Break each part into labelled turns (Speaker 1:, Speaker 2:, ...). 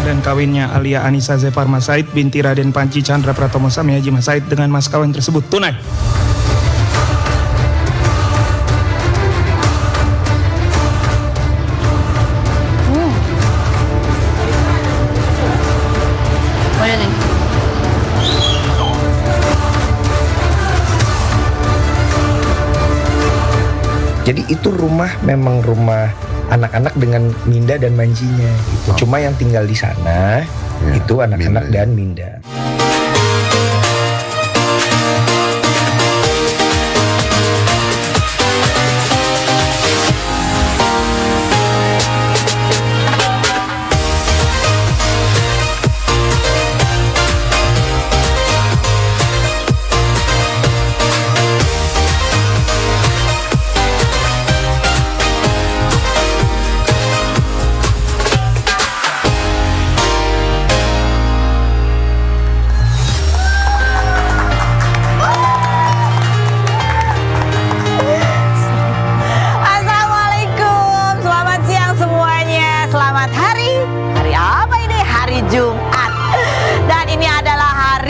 Speaker 1: dan kawinnya Alia Anissa Zefar Masaid binti Raden Panji Chandra Pratomo Sami Haji Masaid dengan mas kawin tersebut tunai.
Speaker 2: Jadi itu rumah memang rumah anak-anak dengan Minda dan Manjinya gitu. Cuma yang tinggal di sana itu anak-anak dan Minda.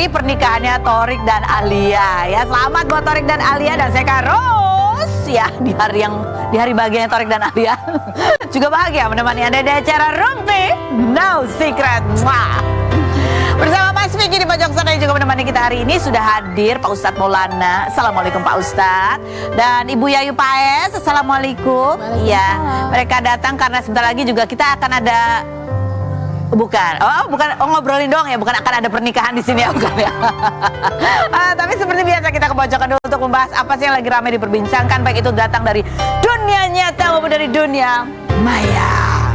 Speaker 3: Pernikahannya Thorik dan Alia ya. Selamat buat Thorik dan Alia dan saya Karos ya di hari bahagianya Thorik dan Alia. Juga bahagia menemani Anda di acara Rumpi No Secret. Mwah. Bersama Mas Vicky di pojok sana yang juga menemani kita hari ini sudah hadir Pak Ustadz Maulana. Assalamualaikum Pak Ustadz. Dan Ibu Yayu Paes. Assalamualaikum. Iya, mereka datang karena sebentar lagi juga kita akan ada bukan ngobrolin doang ya, bukan akan ada pernikahan di sini ya, bukan ya. Tapi seperti biasa kita ke pojokan dulu untuk membahas apa sih yang lagi ramai diperbincangkan, baik itu datang dari dunia nyata maupun dari dunia maya.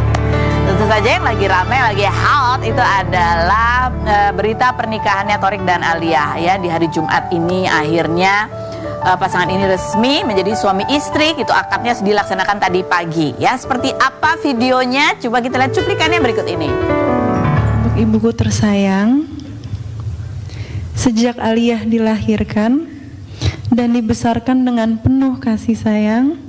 Speaker 3: Tentu saja yang lagi ramai, lagi hot itu adalah berita pernikahannya Thorik dan Alia ya. Di hari Jumat ini akhirnya pasangan ini resmi menjadi suami istri gitu. Akadnya dilaksanakan tadi pagi ya. Seperti apa videonya? Coba kita lihat cuplikannya berikut ini.
Speaker 4: Untuk ibuku tersayang, sejak Alia dilahirkan dan dibesarkan dengan penuh kasih sayang,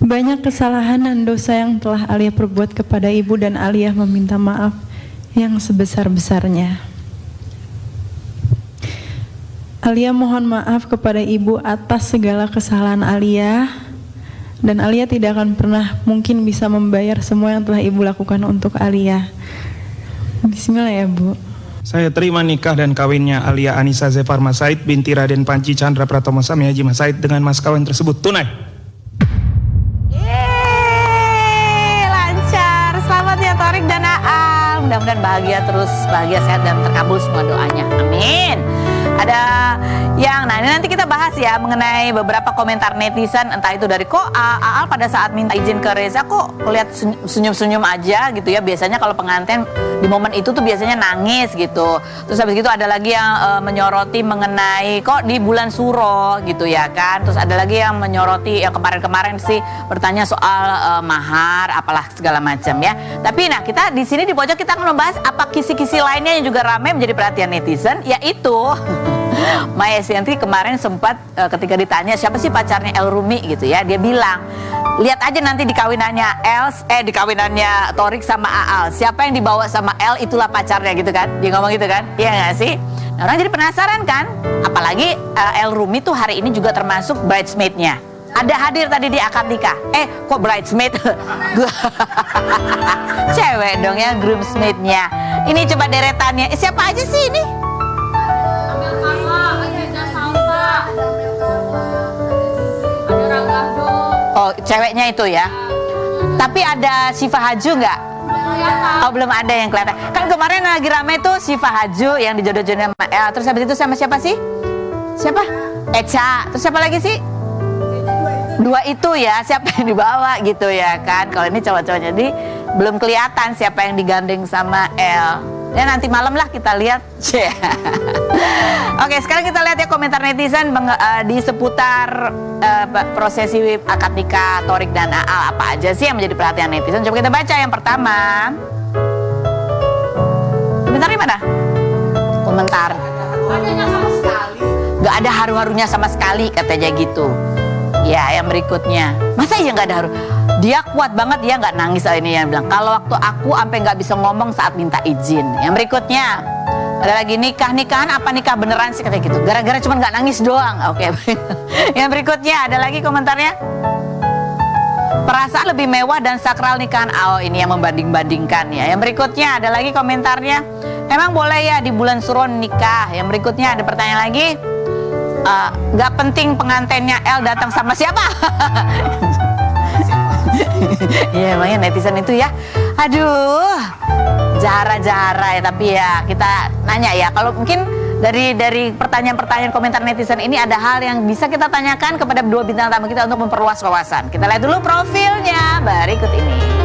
Speaker 4: banyak kesalahan dan dosa yang telah Alia perbuat kepada ibu dan Alia meminta maaf yang sebesar-besarnya. Alia mohon maaf kepada ibu atas segala kesalahan Alia, dan Alia tidak akan pernah mungkin bisa membayar semua yang telah ibu lakukan untuk Alia. Bismillah ya Bu.
Speaker 1: Saya terima nikah dan kawinnya Alia Anissa Zefar Masaid binti Raden Panji Chandra Pratomo Sami Haji Masaid dengan mas kawin tersebut tunai.
Speaker 3: Yeay, lancar. Selamat ya Thorik dan Aal. Mudah-mudahan bahagia terus, bahagia, sehat dan terkabul semua doanya. Amin. Ada yang, nah ini nanti kita bahas ya mengenai beberapa komentar netizen, entah itu dari kok Aal pada saat minta izin ke Reza kok lihat senyum-senyum aja gitu ya. Biasanya kalau pengantin di momen itu tuh biasanya nangis gitu. Terus habis itu ada lagi yang menyoroti mengenai kok di bulan Suro gitu ya kan. Terus ada lagi yang menyoroti yang kemarin-kemarin sih bertanya soal mahar apalah segala macam ya. Tapi nah kita di sini di pojok kita akan membahas apa kisi-kisi lainnya yang juga ramai menjadi perhatian netizen, yaitu Maya Estianti kemarin sempat ketika ditanya siapa sih pacarnya El Rumi gitu ya, dia bilang lihat aja nanti di kawinannya di kawinannya Thorik sama Aal, siapa yang dibawa sama El itulah pacarnya gitu kan, dia ngomong gitu kan, iya nggak sih? Nah, orang jadi penasaran kan, apalagi El Rumi tuh hari ini juga termasuk bridesmaid-nya. Ada hadir tadi di akad nikah. Kok bridesmaid? Cewek dong ya, groomsmaid-nya. Ini coba deretannya. Siapa aja sih ini? Oh, ceweknya itu ya. Tapi ada Syifa Haju nggak? Oh, belum ada yang kelihatan. Kan kemarin lagi rame tuh Syifa Haju yang dijodoh-jodohin sama El. Terus habis itu sama siapa sih? Siapa? Echa. Terus siapa lagi sih? Dua itu ya, siapa yang dibawa gitu ya kan. Kalau ini cowok-cowoknya, jadi belum kelihatan siapa yang digandeng sama El. Ya nanti malam lah kita lihat. Oke, sekarang kita lihat ya komentar netizen di seputar prosesi akad nikah Thorik dan Aal. Apa aja sih yang menjadi perhatian netizen? Coba kita baca yang pertama. Komentarnya mana? Komentar. Gak ada haru-harunya sama sekali katanya gitu. Ya, yang berikutnya. Masa iya nggak ada harus? Dia kuat banget, dia nggak nangis. Ini yang bilang, kalau waktu aku sampai nggak bisa ngomong saat minta izin. Yang berikutnya, ada lagi nikahan apa nikah beneran sih kayak gitu. Gara-gara cuma nggak nangis doang. Oke. Yang berikutnya ada lagi komentarnya. Perasaan lebih mewah dan sakral nikahan. Oh, ini yang membanding-bandingkan ya. Yang berikutnya ada lagi komentarnya. Emang boleh ya di bulan Suron nikah. Yang berikutnya ada pertanyaan lagi. Gak penting pengantinnya L datang sama siapa. Ya emangnya netizen itu ya. Aduh, jara-jara ya. Tapi ya kita nanya ya, kalau mungkin dari pertanyaan-pertanyaan komentar netizen ini ada hal yang bisa kita tanyakan kepada dua bintang tamu kita untuk memperluas wawasan. Kita lihat dulu profilnya berikut ini.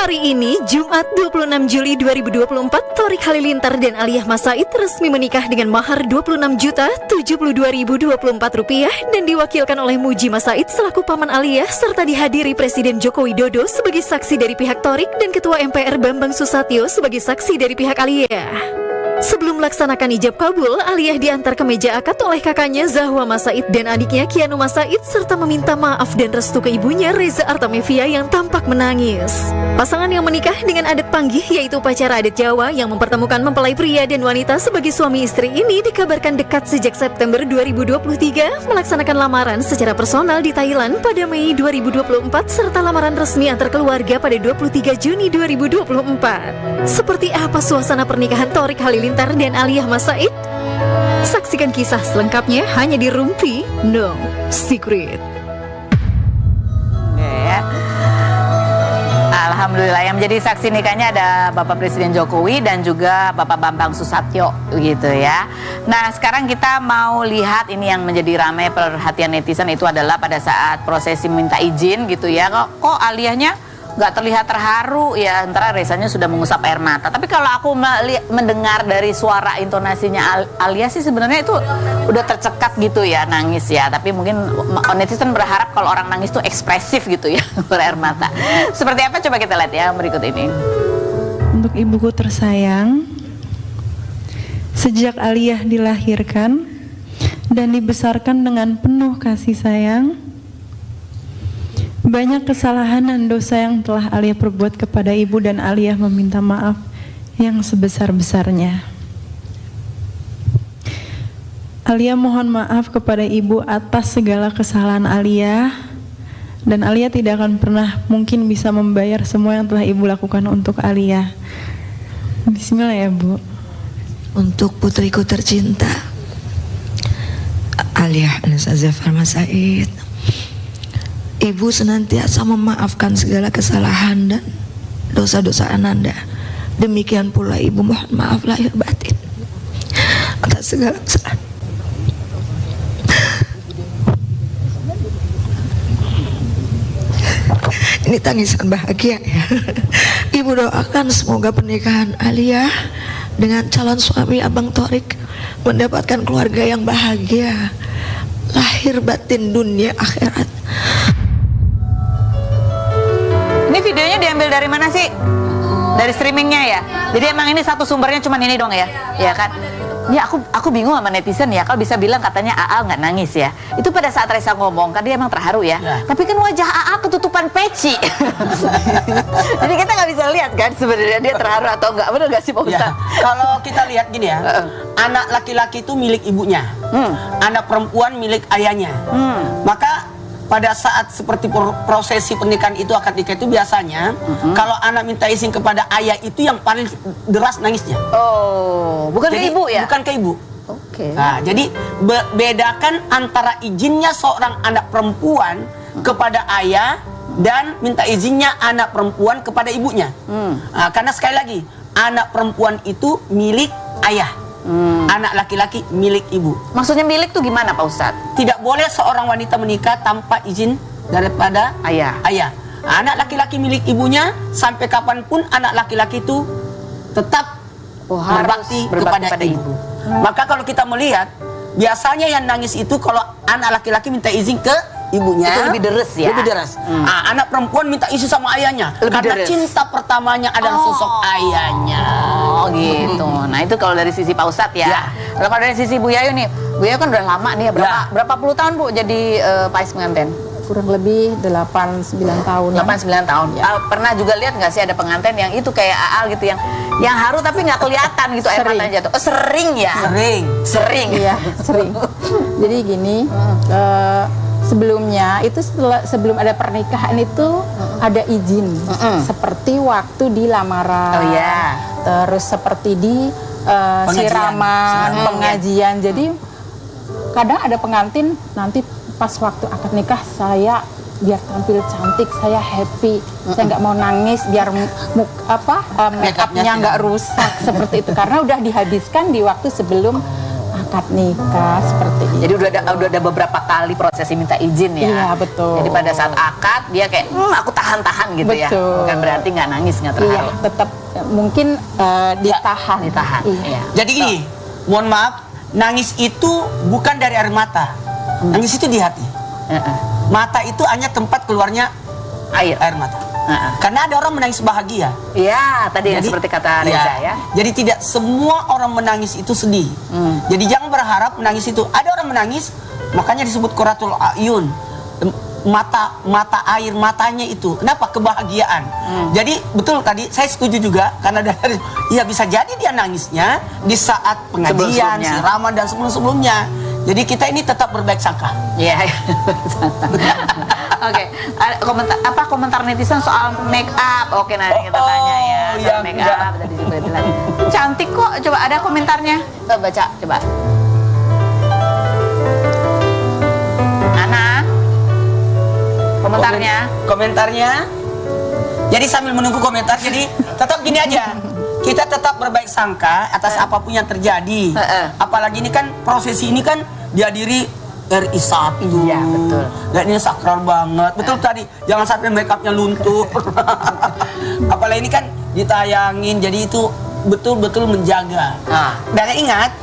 Speaker 5: Hari ini, Jumat 26 Juli 2024, Thorik Halilintar dan Aliyah Masaid resmi menikah dengan mahar Rp26.072.024 dan diwakilkan oleh Muji Masaid selaku paman Aliyah serta dihadiri Presiden Joko Widodo sebagai saksi dari pihak Thorik dan Ketua MPR Bambang Susatyo sebagai saksi dari pihak Aliyah. Sebelum melaksanakan ijab kabul, Aliyah diantar ke meja akad oleh kakaknya Zahwa Masaid dan adiknya Kianu Masaid serta meminta maaf dan restu ke ibunya Reza Artamevia yang tampak menangis. Pasangan yang menikah dengan adat panggih yaitu upacara adat Jawa yang mempertemukan mempelai pria dan wanita sebagai suami istri ini dikabarkan dekat sejak September 2023 melaksanakan lamaran secara personal di Thailand pada Mei 2024 serta lamaran resmi antar keluarga pada 23 Juni 2024. Seperti apa suasana pernikahan Thorik Halilintar dan Aliyah Masaid? Saksikan kisah selengkapnya hanya di Rumpi No Secret.
Speaker 3: Ya. Alhamdulillah, yang menjadi saksi nikahnya ada Bapak Presiden Jokowi dan juga Bapak Bambang Susatyo gitu ya. Nah, sekarang kita mau lihat ini yang menjadi ramai perhatian netizen itu adalah pada saat prosesi minta izin gitu ya. Kok Aliyahnya nggak terlihat terharu ya, antara Rezanya sudah mengusap air mata. Tapi kalau aku mendengar dari suara intonasinya Alia sih sebenarnya itu udah tercekat gitu ya, nangis ya. Tapi mungkin netizen berharap kalau orang nangis tuh ekspresif gitu ya, berair mata. Seperti apa coba kita lihat ya berikut ini.
Speaker 4: Untuk ibuku tersayang, sejak Aliyah dilahirkan dan dibesarkan dengan penuh kasih sayang, banyak kesalahan dan dosa yang telah Aliyah perbuat kepada ibu dan Aliyah meminta maaf yang sebesar-besarnya. Aliyah mohon maaf kepada ibu atas segala kesalahan Aliyah dan Aliyah tidak akan pernah mungkin bisa membayar semua yang telah ibu lakukan untuk Aliyah. Bismillah ya Bu.
Speaker 6: Untuk putriku tercinta Aliyah Anissa Zafar Masaid, Ibu senantiasa memaafkan segala kesalahan dan dosa-dosa Ananda. Demikian pula Ibu mohon maaf lahir batin atas segala kesalahan. Ini tangisan bahagia ya. Ibu doakan semoga pernikahan Aliyah dengan calon suami Abang Thorik mendapatkan keluarga yang bahagia, lahir batin dunia akhirat.
Speaker 3: Ini videonya diambil dari mana sih? Dari streamingnya ya. Jadi emang ini satu sumbernya cuma ini dong ya, ya kan? Ya aku bingung sama netizen ya. Kalau bisa bilang katanya AA nggak nangis ya. Itu pada saat Reza ngomong kan dia emang terharu ya. Tapi kan wajah AA ketutupan peci. Jadi kita nggak bisa lihat kan sebenarnya dia terharu atau enggak. Benar nggak sih Pak Ustaz?
Speaker 7: Kalau kita lihat gini ya, anak laki-laki itu milik ibunya, anak perempuan milik ayahnya. Maka pada saat seperti prosesi pernikahan itu, akad nikah itu biasanya kalau anak minta izin kepada ayah itu yang paling deras nangisnya.
Speaker 3: Oh, bukan
Speaker 7: jadi,
Speaker 3: ke ibu ya?
Speaker 7: Bukan ke ibu.
Speaker 3: Oke.
Speaker 7: Nah, jadi bedakan antara izinnya seorang anak perempuan kepada ayah dan minta izinnya anak perempuan kepada ibunya. Nah, karena sekali lagi anak perempuan itu milik ayah. Anak laki-laki milik ibu.
Speaker 3: Maksudnya milik tuh gimana Pak Ustadz?
Speaker 7: Tidak boleh seorang wanita menikah tanpa izin daripada ayah. Anak laki-laki milik ibunya sampai kapanpun anak laki-laki itu tetap berbakti kepada ibu. Maka kalau kita melihat biasanya yang nangis itu kalau anak laki-laki minta izin ke ibunya.
Speaker 3: Itu lebih deres ya?
Speaker 7: Lebih deres. Anak perempuan minta isi sama ayahnya.
Speaker 3: Lebih
Speaker 7: karena
Speaker 3: deres.
Speaker 7: cinta pertamanya adalah sosok ayahnya.
Speaker 3: Oh gitu. Nah itu kalau dari sisi Pak Ustadz ya.
Speaker 7: Ya.
Speaker 3: Kalau dari sisi Bu Yayu nih, Bu Yayu kan udah lama nih ya. Berapa puluh tahun Bu jadi pais pengantin?
Speaker 8: Kurang lebih 8-9 tahun.
Speaker 3: 8-9 tahun. Pernah juga lihat nggak sih ada pengantin yang itu kayak Aal gitu yang haru tapi nggak kelihatan gitu air
Speaker 8: Sering.
Speaker 3: matanya jatuh. Oh sering ya? Sering.
Speaker 8: Iya, sering. Jadi gini, sebelumnya itu sebelum ada pernikahan itu ada izin. Seperti waktu di lamaran.
Speaker 3: Oh iya.
Speaker 8: Terus seperti di siraman, pengajian. Jadi kadang ada pengantin nanti pas waktu akad nikah saya biar tampil cantik, saya happy, saya nggak mau nangis biar make upnya nggak rusak seperti itu karena udah dihabiskan di waktu sebelum akad nikah seperti itu.
Speaker 3: Jadi udah ada beberapa kali prosesi minta izin ya.
Speaker 8: Iya betul.
Speaker 3: Jadi pada saat akad dia kayak aku tahan-tahan gitu ya.
Speaker 8: Betul.
Speaker 3: Bukan berarti nggak nangis nggak terharu.
Speaker 8: Iya, tetap mungkin ditahan.
Speaker 3: Ditahan.
Speaker 8: Iya.
Speaker 7: Jadi gini, mohon maaf, nangis itu bukan dari air mata. Nangis itu di hati. Mata itu hanya tempat keluarnya air mata. Karena ada orang menangis bahagia.
Speaker 3: Iya, tadi yang seperti kata Reza ya.
Speaker 7: Jadi tidak semua orang menangis itu sedih. Jadi jangan berharap menangis itu. Ada orang menangis, makanya disebut qurratul ayun. Mata air matanya itu. Kenapa? Kebahagiaan. Jadi betul tadi saya setuju juga karena dari ya bisa jadi dia nangisnya di saat pengajian, siraman dan sebelum-sebelumnya. Jadi kita ini tetap berbaik sangka.
Speaker 3: Iya. Oke, komentar netizen soal make up? Oke, nanti kita tanya ya.
Speaker 7: Iya,
Speaker 3: Make up tadi juga bilang cantik kok. Coba ada komentarnya. Coba baca, coba. Ana, komentarnya.
Speaker 7: Komentarnya. Jadi sambil menunggu komentar, jadi tetap gini aja. Kita tetap berbaik sangka atas apapun yang terjadi. Apalagi ini kan prosesi ini kan dihadiri RI 1.
Speaker 3: Iya, betul.
Speaker 7: Dan ini sakral banget. Betul tadi, jangan sampai make upnya luntur. Apalagi ini kan ditayangin, jadi itu betul-betul menjaga. Dan ingat,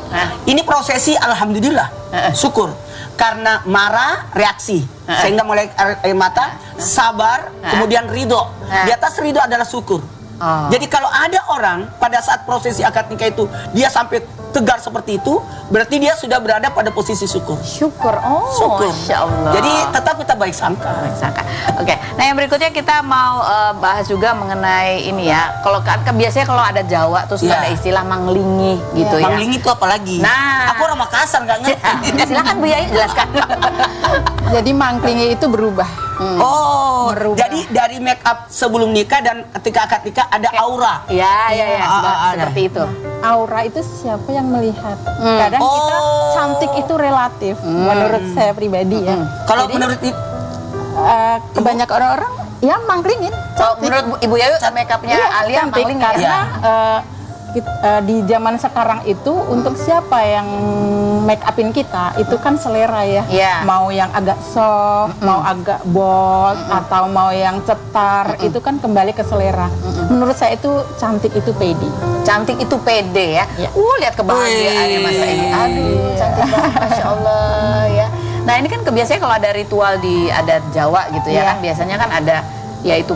Speaker 7: ini prosesi alhamdulillah, syukur. Karena marah, reaksi. Sehingga mulai air mata, sabar, kemudian ridho. Di atas ridho adalah syukur. Jadi kalau ada orang pada saat prosesi akad nikah itu dia sampai tegar seperti itu, berarti dia sudah berada pada posisi syukur.
Speaker 3: Syukur. Masya Allah.
Speaker 7: Jadi tetap kita baik sangka.
Speaker 3: Oke. Nah yang berikutnya kita mau bahas juga mengenai ini ya. Kalau kan biasanya kalau ada Jawa terus ada istilah manglingi gitu ya.
Speaker 7: Manglingi itu apa lagi?
Speaker 3: Nah,
Speaker 7: aku orang Makassar nggak ngerti.
Speaker 3: Silakan Bu Yai jelaskan.
Speaker 8: Jadi mangklingi itu berubah.
Speaker 7: Jadi dari make up sebelum nikah dan ketika akad nikah ada aura.
Speaker 3: Iya. Seperti itu.
Speaker 8: Aura itu siapa yang melihat? Kadang kita cantik itu relatif, menurut saya pribadi ya.
Speaker 7: Kalau
Speaker 8: jadi,
Speaker 7: menurut
Speaker 8: kebanyakan orang ya mangklingin.
Speaker 3: Menurut Ibu Yayu make upnya Alia
Speaker 8: cantik
Speaker 3: mangling
Speaker 8: karena di zaman sekarang itu untuk siapa yang make upin kita itu kan selera ya. Mau yang agak soft, mau agak bold atau mau yang cetar itu kan kembali ke selera. Menurut saya itu cantik itu pede.
Speaker 3: Cantik itu pede ya. Lihat kebahagiaannya Mas Said. Aduh, cantik banget Masya Allah ya. Nah ini kan biasanya kalau ada ritual di adat Jawa gitu ya kan biasanya kan ada yaitu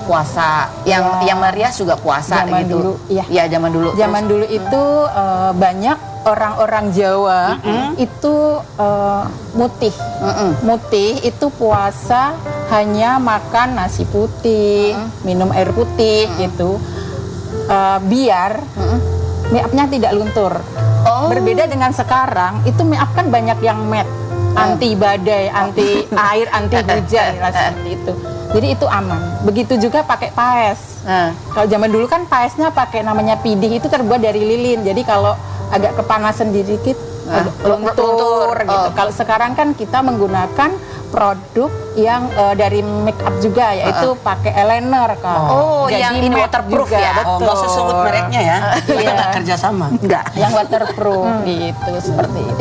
Speaker 3: puasa yang merias juga puasa
Speaker 8: zaman
Speaker 3: gitu.
Speaker 8: Dulu,
Speaker 3: zaman dulu.
Speaker 8: Zaman dulu itu banyak orang-orang Jawa itu mutih. Mutih itu puasa hanya makan nasi putih, minum air putih gitu. Biar make upnya tidak luntur. Berbeda dengan sekarang, itu make up kan banyak yang matte, anti badai, anti air, anti hujan lah seperti itu. Jadi itu aman. Begitu juga pakai paes. Kalau zaman dulu kan paesnya pakai namanya pidih, itu terbuat dari lilin. Jadi kalau agak kepanasan dikit luntur gitu. Kalau sekarang kan kita menggunakan produk yang dari make up juga, yaitu pakai eyeliner kan.
Speaker 3: Jadi yang ini waterproof
Speaker 8: juga,
Speaker 3: ya.
Speaker 8: betul.
Speaker 7: Nggak usah sebut mereknya ya. Kita nggak kerja sama.
Speaker 3: Enggak.
Speaker 8: Yang waterproof gitu seperti itu.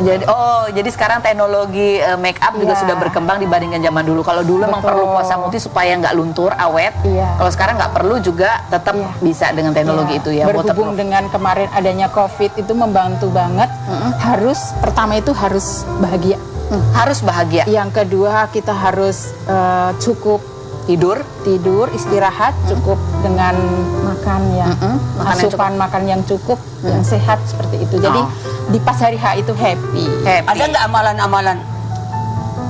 Speaker 3: Jadi sekarang teknologi make up juga sudah berkembang dibandingkan zaman dulu. Kalau dulu memang perlu puasa putih supaya nggak luntur, awet. Kalau sekarang nggak perlu juga tetap bisa dengan teknologi itu ya.
Speaker 8: Berhubung dengan kemarin adanya COVID itu membantu banget. Pertama itu harus bahagia.
Speaker 3: Harus bahagia.
Speaker 8: Yang kedua kita harus cukup tidur, istirahat, cukup dengan makan yang asupan makan yang cukup, yang sehat seperti itu. Jadi di pas hari H itu happy.
Speaker 7: Ada nggak amalan-amalan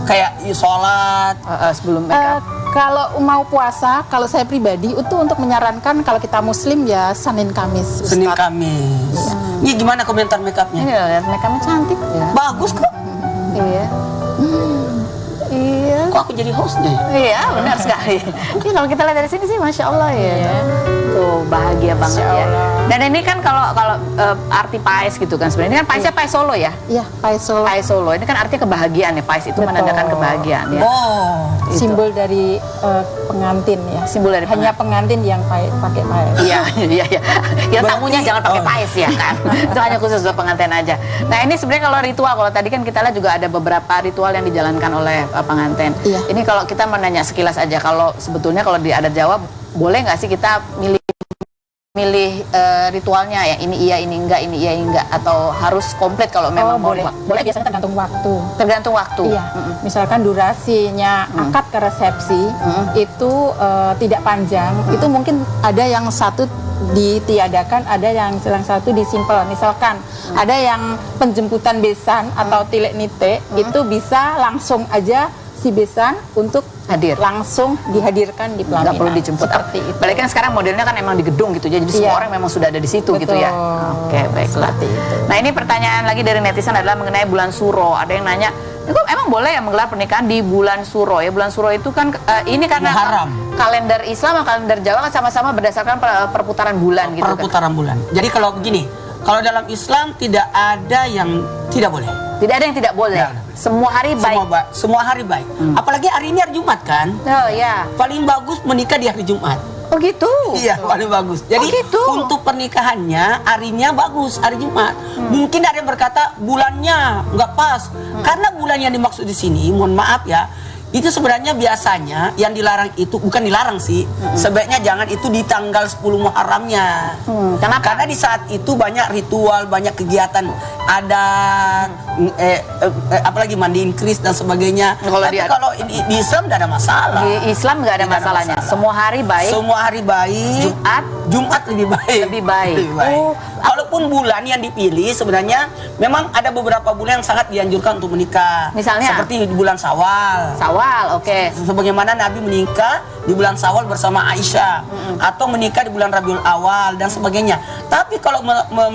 Speaker 7: kayak sholat
Speaker 3: Sebelum make up?
Speaker 8: Kalau mau puasa, kalau saya pribadi itu untuk menyarankan kalau kita Muslim ya Senin Kamis. Ustaz.
Speaker 7: Senin Kamis. Ini gimana komentar make upnya?
Speaker 3: Ini lihat make upnya cantik ya.
Speaker 7: Bagus kok.
Speaker 3: Iya. Iya.
Speaker 7: Kok aku jadi hostnya?
Speaker 3: Iya, benar sekali. Ini kalau kita lihat dari sini sih, masya Allah ya. Tuh bahagia banget ya. Dan ini kan kalau arti Pais gitu kan sebenarnya. Ini kan Paisnya Pais Solo ya.
Speaker 8: Iya, Pais Solo.
Speaker 3: Pais Solo. Ini kan artinya kebahagiaan ya. Pais itu
Speaker 8: Betul.
Speaker 3: menandakan kebahagiaan ya.
Speaker 7: Oh.
Speaker 3: Itu.
Speaker 8: Simbol dari pengantin ya.
Speaker 3: Simbol dari
Speaker 8: hanya pengantin yang pakai pais.
Speaker 3: Iya. Ya tamunya jangan pakai
Speaker 7: oh.
Speaker 3: pais ya kan. Itu hanya khusus untuk pengantin aja. Nah ini sebenarnya kalau ritual, kalau tadi kan kita lihat juga ada beberapa ritual yang dijalankan oleh pengantin.
Speaker 8: Iya.
Speaker 3: Ini kalau kita menanya sekilas aja, kalau sebetulnya kalau di adat Jawa boleh nggak sih kita milih ritualnya ya, ini iya ini enggak, atau harus komplit kalau memang mau?
Speaker 8: Boleh biasanya tergantung waktu. Iya. Misalkan durasinya akad ke resepsi itu tidak panjang, itu mungkin ada yang satu ditiadakan, ada yang satu disimpel. Misalkan ada yang penjemputan besan atau tilek nite itu bisa langsung aja si besan untuk
Speaker 3: hadir,
Speaker 8: langsung dihadirkan di pelaminan.
Speaker 3: Nggak perlu dijemput.
Speaker 8: Seperti itu.
Speaker 3: Balik kan sekarang modelnya kan emang di gedung gitu, jadi semua orang memang sudah ada di situ.
Speaker 8: Betul.
Speaker 3: Gitu ya. Oke, baiklah. Nah ini pertanyaan lagi dari netizen adalah mengenai bulan Suro. Ada yang nanya, emang boleh ya menggelar pernikahan di bulan Suro ya? Bulan Suro itu kan ini karena
Speaker 7: haram.
Speaker 3: Kalender Islam sama kalender Jawa kan sama-sama berdasarkan perputaran bulan gitu.
Speaker 7: Perputaran bulan. Jadi kalau begini, kalau dalam Islam tidak ada yang tidak boleh.
Speaker 3: Tidak ada yang tidak boleh.
Speaker 7: Ya.
Speaker 3: Semua hari baik.
Speaker 7: Semua hari baik. Apalagi hari ini hari Jumat kan.
Speaker 3: Oh ya.
Speaker 7: Paling bagus menikah di hari Jumat.
Speaker 3: Oh gitu.
Speaker 7: Iya, paling bagus. Jadi
Speaker 3: gitu.
Speaker 7: untuk pernikahannya harinya bagus hari Jumat. Mungkin ada yang berkata bulannya nggak pas. Karena bulan yang dimaksud di sini, mohon maaf ya, itu sebenarnya biasanya yang dilarang itu bukan dilarang sih. Sebaiknya jangan itu di tanggal 10 Muharramnya.
Speaker 3: Kenapa?
Speaker 7: Karena di saat itu banyak ritual, banyak kegiatan adat, apalagi mandiin kris dan sebagainya. Tapi kalau di Islam tidak ada masalah.
Speaker 3: Di Islam nggak ada masalahnya. Semua hari baik.
Speaker 7: Semua hari baik. Jumat lebih baik.
Speaker 3: Lebih baik.
Speaker 7: Oh, walaupun bulan yang dipilih sebenarnya memang ada beberapa bulan yang sangat dianjurkan untuk menikah.
Speaker 3: Misalnya?
Speaker 7: Seperti di bulan Syawal.
Speaker 3: Syawal, oke.
Speaker 7: Sebagaimana Nabi menikah di bulan Syawal bersama Aisyah, atau menikah di bulan Rabiul Awal dan sebagainya. Tapi kalau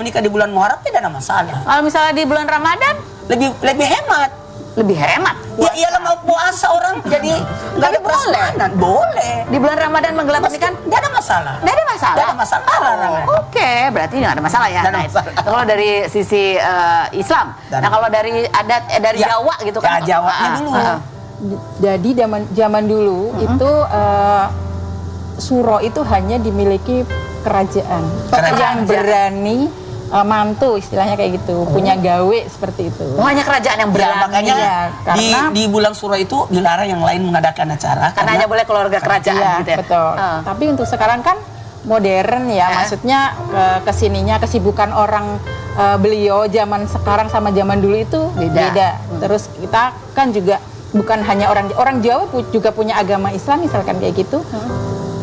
Speaker 7: menikah di bulan Muharram tidak ada masalah.
Speaker 3: Kalau misalnya di bulan Ramadan
Speaker 7: lebih hemat.
Speaker 3: Lebih hemat.
Speaker 7: Ya iyalah mau puasa orang jadi nggak ada prasmanan. Boleh.
Speaker 3: Di bulan Ramadan menggelar pernikahan
Speaker 7: nggak ada masalah.
Speaker 3: Nggak ada masalah.
Speaker 7: Nggak ada masalah. Larangan.
Speaker 3: Oke, berarti nggak ada masalah ya. Nah, kalau dari sisi Islam, nah kalau dari adat dari Jawa gitu kan?
Speaker 7: Ya Jawanya dulu.
Speaker 8: Jadi zaman dulu itu Suro itu hanya dimiliki kerajaan. Yang berani mantu istilahnya kayak gitu, punya gawe seperti itu.
Speaker 3: Oh, hanya kerajaan yang berani.
Speaker 7: Ya, makanya
Speaker 8: karena
Speaker 7: di bulan Suro itu dilarang yang lain mengadakan acara.
Speaker 3: Karena hanya boleh keluarga kerajaan gitu ya.
Speaker 8: Betul. Tapi untuk sekarang kan modern ya, maksudnya kesininya kesibukan orang beliau zaman sekarang sama zaman dulu itu beda. Terus kita kan juga bukan hanya orang Jawa juga punya agama Islam misalkan kayak gitu.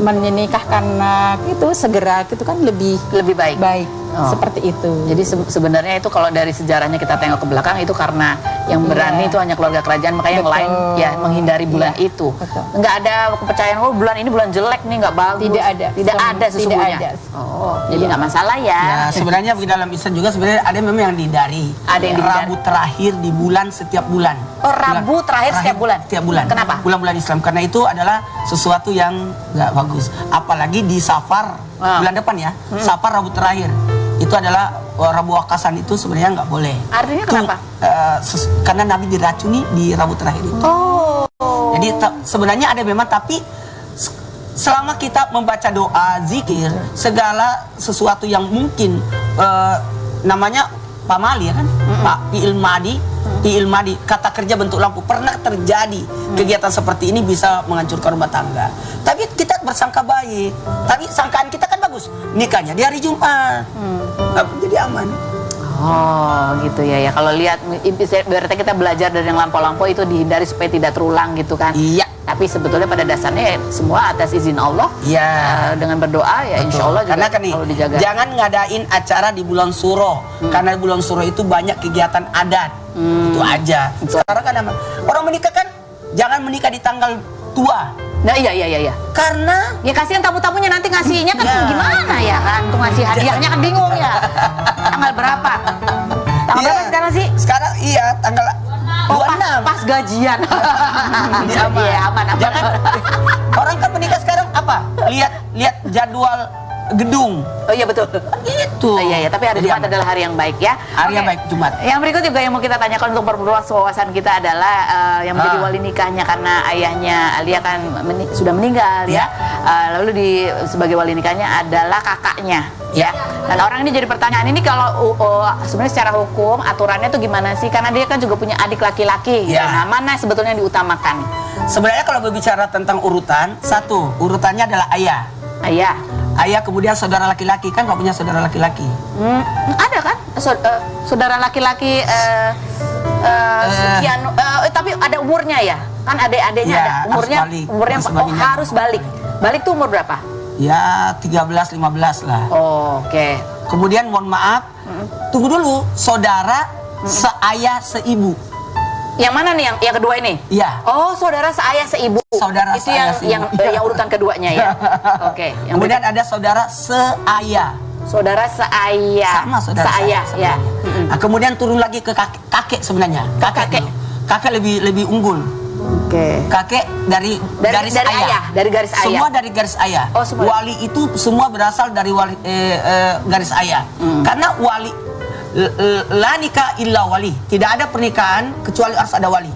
Speaker 8: Menikahkan itu segera gitu kan lebih baik. Seperti itu.
Speaker 3: Jadi sebenarnya itu kalau dari sejarahnya kita tengok ke belakang itu karena yang berani itu hanya keluarga kerajaan, makanya yang lain ya menghindari bulan itu. Nggak ada kepercayaan bulan ini bulan jelek nih nggak bagus. Tidak ada sesungguhnya.
Speaker 8: Tidak ada.
Speaker 3: Oh, jadi nggak masalah ya.
Speaker 7: Ya sebenarnya di dalam Islam juga sebenarnya ada memang yang dihindari.
Speaker 3: Ada yang dihindari.
Speaker 7: Rabu terakhir di bulan setiap bulan.
Speaker 3: Oh, Rabu terakhir setiap bulan.
Speaker 7: Setiap bulan.
Speaker 3: Kenapa?
Speaker 7: Bulan-bulan Islam karena itu adalah sesuatu yang nggak bagus. Apalagi di Safar bulan depan ya. Safar Rabu terakhir. Itu adalah Rabu Wakasan itu sebenarnya nggak boleh.
Speaker 3: Artinya kenapa?
Speaker 7: Karena Nabi diracuni di Rabu terakhir itu.
Speaker 3: Oh.
Speaker 7: Jadi sebenarnya ada memang, tapi selama kita membaca doa, zikir, segala sesuatu yang mungkin namanya pamali ya kan, fi'il madi, kata kerja bentuk lampu, pernah terjadi kegiatan seperti ini bisa menghancurkan rumah tangga. Tapi kita bersangka baik, tapi sangkaan kita kan bagus, nikahnya di hari Jumat, jadi aman.
Speaker 3: Oh gitu ya. Kalau lihat berarti kita belajar dari yang lampau-lampau itu dihindari supaya tidak terulang gitu kan.
Speaker 7: Iya.
Speaker 3: Tapi sebetulnya pada dasarnya semua atas izin Allah.
Speaker 7: Iya.
Speaker 3: Dengan berdoa ya insya Allah juga
Speaker 7: karena kan nih,
Speaker 3: perlu dijaga.
Speaker 7: jangan ngadain acara di bulan Suro. Karena bulan Suro itu banyak kegiatan adat. Itu aja. Sekarang kan orang menikah kan jangan menikah di tanggal tua.
Speaker 3: Nah iya.
Speaker 7: Karena
Speaker 3: ya kasihan tamu-tamunya nanti ngasihnya kan
Speaker 7: Ya.
Speaker 3: gimana ya kan? Untuk ngasih hadiahnya kan bingung ya. Tanggal berapa? Tanggal berapa sekarang sih?
Speaker 7: Sekarang iya tanggal
Speaker 3: Oh,
Speaker 7: 26.
Speaker 3: pas gajian.
Speaker 7: Aman.
Speaker 3: Iya, aman.
Speaker 7: Jangan orang kan menikah sekarang apa? Lihat jadwal gedung.
Speaker 3: Oh iya betul.
Speaker 7: Itu.
Speaker 3: Oh, iya, tapi hari
Speaker 7: Jadi
Speaker 3: Jumat
Speaker 7: aman.
Speaker 3: adalah hari yang baik ya.
Speaker 7: Hari yang
Speaker 3: Oke.
Speaker 7: baik, Jumat.
Speaker 3: Yang berikut juga yang mau kita tanyakan untuk perluas wawasan kita adalah yang menjadi wali nikahnya karena ayahnya Alia kan sudah meninggal ya. Lalu sebagai wali nikahnya adalah kakaknya ya. Dan orang ini jadi pertanyaan ini kalau sebenarnya secara hukum aturannya tuh gimana sih? Karena dia kan juga punya adik laki-laki.
Speaker 7: Ya.
Speaker 3: Nah, mana sebetulnya yang diutamakan?
Speaker 7: Sebenarnya kalau berbicara tentang urutan, satu, urutannya adalah ayah.
Speaker 3: Ayah.
Speaker 7: Ayah kemudian saudara laki-laki, kan nggak punya saudara laki-laki.
Speaker 3: Ada kan saudara laki-laki sekian tapi ada umurnya ya kan adik-adiknya
Speaker 7: Ya,
Speaker 3: ada umurnya
Speaker 7: harus balik.
Speaker 3: umurnya
Speaker 7: Harus
Speaker 3: oh,
Speaker 7: baginya.
Speaker 3: harus balik tuh umur berapa?
Speaker 7: Ya 13-15 lah.
Speaker 3: Oh, oke.
Speaker 7: Kemudian mohon maaf, tunggu dulu, saudara seayah seibu.
Speaker 3: Yang mana nih yang kedua ini?
Speaker 7: Iya.
Speaker 3: Oh, saudara seayah seibu.
Speaker 7: Saudara
Speaker 3: itu
Speaker 7: seayah
Speaker 3: yang
Speaker 7: seibu.
Speaker 3: yang urutan keduanya ya. Oke. Yang
Speaker 7: Kemudian ada saudara seayah.
Speaker 3: saudara seayah.
Speaker 7: Sama saudara
Speaker 3: seayah
Speaker 7: sama
Speaker 3: ya.
Speaker 7: Nah, kemudian turun lagi ke kakek sebenarnya. Kakek. Kakek lebih unggul.
Speaker 3: Oke.
Speaker 7: Kakek dari garis ayah.
Speaker 3: Dari garis ayah.
Speaker 7: Semua dari garis ayah.
Speaker 3: Oh, semua.
Speaker 7: Wali itu semua berasal dari garis ayah. Karena wali la nikah illa wali. Tidak ada pernikahan kecuali harus ada wali.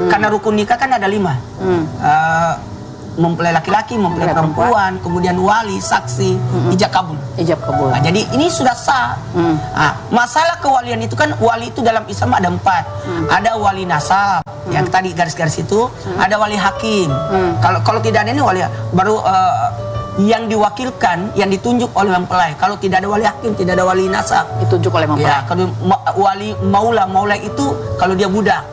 Speaker 7: Karena rukun nikah kan ada 5. Mempelai laki-laki, mempelai perempuan, kemudian wali, saksi, ijab kabul.
Speaker 3: Ijab kabul.
Speaker 7: Nah, jadi ini sudah sah. Nah, masalah kewalian itu kan wali itu dalam Islam ada 4. Ada wali nasab yang tadi garis-garis itu, ada wali hakim. Kalau tidak ada ini wali baru yang diwakilkan, yang ditunjuk oleh mempelai. Kalau tidak ada wali hakim, tidak ada wali nasab.
Speaker 3: Ditunjuk oleh mempelai.
Speaker 7: Ya, kalau wali maula itu kalau dia budak,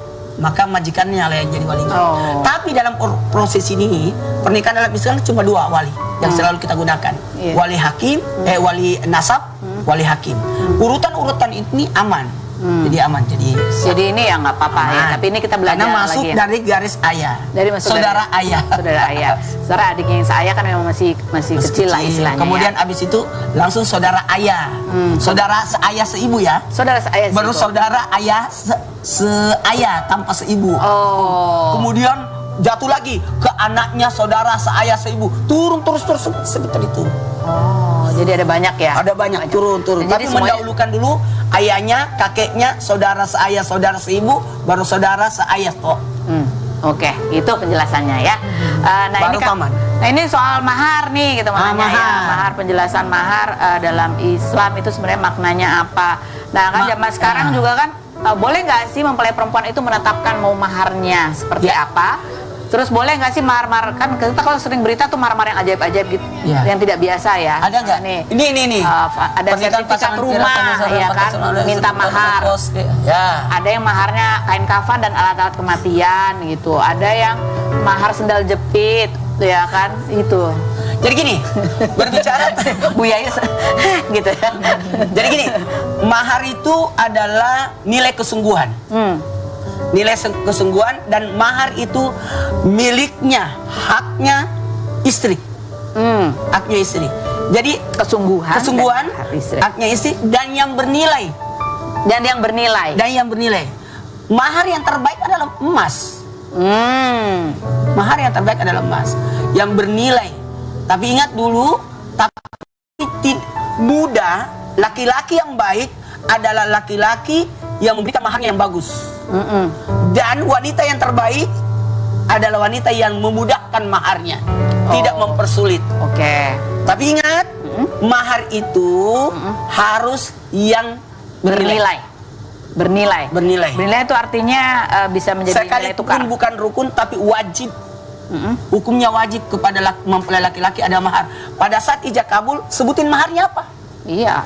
Speaker 7: maka majikannya lah yang jadi walinya. Tapi dalam proses ini pernikahan dalam Islam cuma 2 wali yang selalu kita gunakan. Wali hakim, wali nasab, wali hakim. Urutan-urutan ini aman. Jadi aman.
Speaker 3: Jadi ini ya nggak apa-apa ya. Tapi ini kita belajar
Speaker 7: karena masuk
Speaker 3: lagi ya.
Speaker 7: dari garis ayah.
Speaker 3: Saudara
Speaker 7: ayah.
Speaker 3: Saudara ayah. Saudara adiknya yang seayah kan memang masih kecil lah istilahnya.
Speaker 7: Kemudian
Speaker 3: ya.
Speaker 7: abis itu langsung saudara ayah. Saudara seayah seibu ya.
Speaker 3: Saudara seayah
Speaker 7: Baru
Speaker 3: seibu.
Speaker 7: saudara ayah seayah tanpa seibu. Kemudian jatuh lagi ke anaknya saudara seayah seibu. Turun terus seperti itu.
Speaker 3: Jadi ada banyak ya.
Speaker 7: Ada banyak turun. Tapi mendahulukan dulu ayahnya, kakeknya, saudara seayah, saudara seibu, baru saudara seayah toh.
Speaker 3: Oke, itu penjelasannya ya. Nah
Speaker 7: Baru
Speaker 3: ini kan,
Speaker 7: paman.
Speaker 3: nah ini soal mahar nih gitu makanya ya. Mahar, penjelasan mahar dalam Islam itu sebenarnya maknanya apa? Nah kan zaman sekarang juga kan boleh nggak sih mempelai perempuan itu menetapkan mau maharnya seperti apa? Terus boleh nggak sih mahar-mahar, kan kita kalau sering berita tuh mahar-mahar yang ajaib-ajaib gitu, yang tidak biasa ya.
Speaker 7: Ada nggak?
Speaker 3: Nih.
Speaker 7: Ini.
Speaker 3: Ada sertifikat rumah ya kan, minta mahar.
Speaker 7: Ya.
Speaker 3: Ada yang maharnya kain kafan dan alat-alat kematian gitu. Ada yang mahar sendal jepit, ya kan, itu.
Speaker 7: Jadi gini, berbicara
Speaker 3: Bu Yayus gitu ya.
Speaker 7: Jadi gini, mahar itu adalah nilai kesungguhan. Nilai kesungguhan, dan mahar itu miliknya, haknya istri. Haknya istri. Jadi kesungguhan, haknya istri, dan yang bernilai.
Speaker 3: Dan yang bernilai.
Speaker 7: Mahar yang terbaik adalah emas. Mahar yang terbaik adalah emas yang bernilai. Tapi ingat dulu, muda, laki-laki yang baik adalah laki-laki yang memberikan mahar yang bagus. Dan wanita yang terbaik adalah wanita yang memudahkan maharnya, tidak mempersulit. Tapi ingat, mahar itu harus yang bernilai. Bernilai
Speaker 3: itu artinya bisa menjadi nilai tukar.
Speaker 7: Sekalipun bukan rukun tapi wajib. Hukumnya wajib kepada mempelai laki-laki ada mahar. Pada saat ijab kabul, sebutin maharnya apa?
Speaker 3: Iya.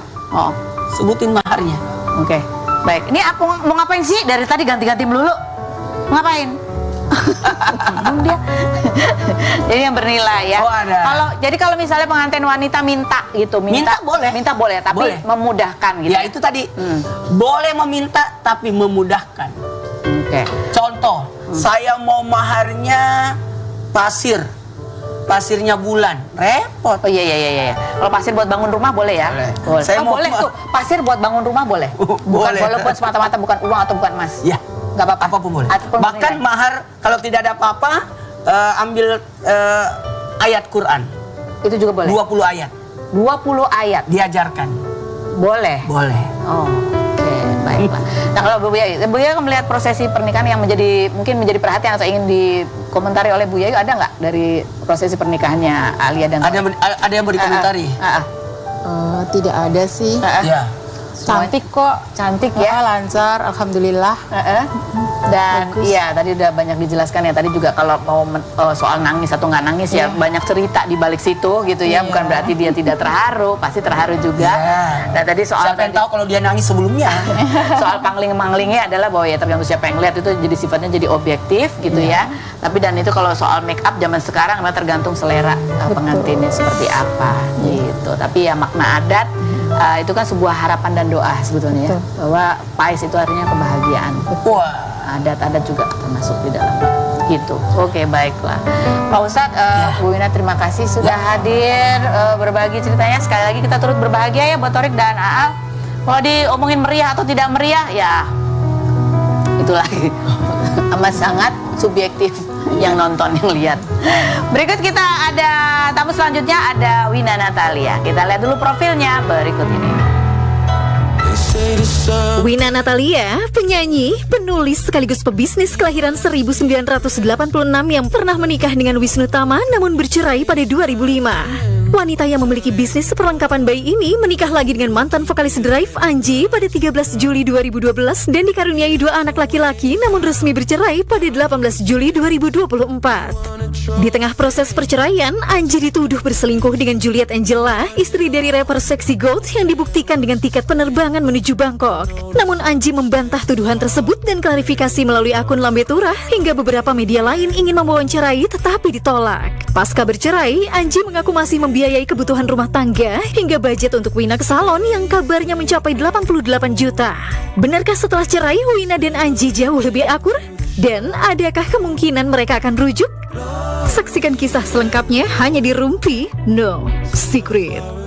Speaker 7: sebutin maharnya.
Speaker 3: Oke, baik. Ini apa mau ngapain sih? Dari tadi ganti-ganti melulu. Mau ngapain? Bingung dia. Jadi yang bernilai ya.
Speaker 7: Oh, ada.
Speaker 3: Kalau misalnya pengantin wanita minta gitu,
Speaker 7: Minta boleh.
Speaker 3: tapi
Speaker 7: Boleh.
Speaker 3: memudahkan gitu.
Speaker 7: Ya itu tadi, boleh meminta tapi memudahkan.
Speaker 3: Oke.
Speaker 7: Contoh, saya mau maharnya pasirnya bulan, repot.
Speaker 3: Oh iya. Kalau pasir buat bangun rumah boleh ya?
Speaker 7: Boleh. Saya mau
Speaker 3: boleh tuh. Pasir buat bangun rumah boleh.
Speaker 7: Boleh.
Speaker 3: Walaupun semata-mata bukan uang atau bukan emas.
Speaker 7: Ya,
Speaker 3: Nggak apa-apa.
Speaker 7: apapun boleh.
Speaker 3: Apapun
Speaker 7: Bahkan
Speaker 3: bernilai.
Speaker 7: mahar kalau tidak ada apa-apa, ambil ayat Quran,
Speaker 3: Itu juga boleh.
Speaker 7: 20 ayat
Speaker 3: 20 ayat.
Speaker 7: diajarkan.
Speaker 3: Boleh.
Speaker 7: Boleh.
Speaker 3: Oh, oke, baiklah. Nah, kalau Bu Yayu melihat prosesi pernikahan yang mungkin menjadi perhatian atau ingin dikomentari oleh Bu Yayu, ada nggak dari prosesi pernikahannya Alia dan
Speaker 7: Ada yang mau dikomentari?
Speaker 8: Tidak ada sih.
Speaker 7: Ya.
Speaker 8: Cantik kok.
Speaker 3: Cantik ya.
Speaker 8: Lancar, alhamdulillah.
Speaker 3: Dan iya tadi udah banyak dijelaskan ya, tadi juga kalau mau soal nangis atau nggak nangis ya banyak cerita di balik situ gitu ya, bukan berarti dia tidak terharu, pasti terharu juga. Dan tadi soal
Speaker 7: Siapa yang tahu kalau dia nangis sebelumnya?
Speaker 3: soal pangling-manglingnya adalah bahwa ya tergantung siapa yang lihat, itu jadi sifatnya jadi objektif gitu ya. Tapi dan itu kalau soal make up zaman sekarang memang tergantung selera pengantinnya seperti apa gitu. Tapi ya makna adat itu kan sebuah harapan dan doa sebetulnya ya, bahwa pais itu artinya kebahagiaan.
Speaker 7: Wah.
Speaker 3: Adat-adat juga termasuk di dalamnya gitu. Oke, baiklah Pak Ustadz, Bu Wina terima kasih sudah hadir berbagi ceritanya. Sekali lagi kita turut berbahagia ya buat Thorik dan Aal. Kalau diomongin meriah atau tidak meriah ya itu lagi amat sangat subjektif yang nonton, yang lihat. Berikut kita ada tamu selanjutnya, ada Wina Natalia. Kita lihat dulu profilnya berikut ini.
Speaker 5: Wina Natalia, penyanyi, penulis sekaligus pebisnis kelahiran 1986 yang pernah menikah dengan Wisnu Tama namun bercerai pada 2005. Wanita yang memiliki bisnis perlengkapan bayi ini menikah lagi dengan mantan vokalis Drive Anji pada 13 Juli 2012 dan dikaruniai 2 anak laki-laki namun resmi bercerai pada 18 Juli 2024. Di tengah proses perceraian, Anji dituduh berselingkuh dengan Juliet Angela, istri dari rapper Sexy Goat yang dibuktikan dengan tiket penerbangan menuju Bangkok. Namun Anji membantah tuduhan tersebut dan klarifikasi melalui akun Lambe Turah hingga beberapa media lain ingin mewawancarai tetapi ditolak. Pasca bercerai, Anji mengaku masih membiayai kebutuhan rumah tangga hingga budget untuk Wina ke salon yang kabarnya mencapai 88 juta. Benarkah setelah cerai Wina dan Anji jauh lebih akur? Dan adakah kemungkinan mereka akan rujuk? Saksikan kisah selengkapnya hanya di Rumpi No Secret.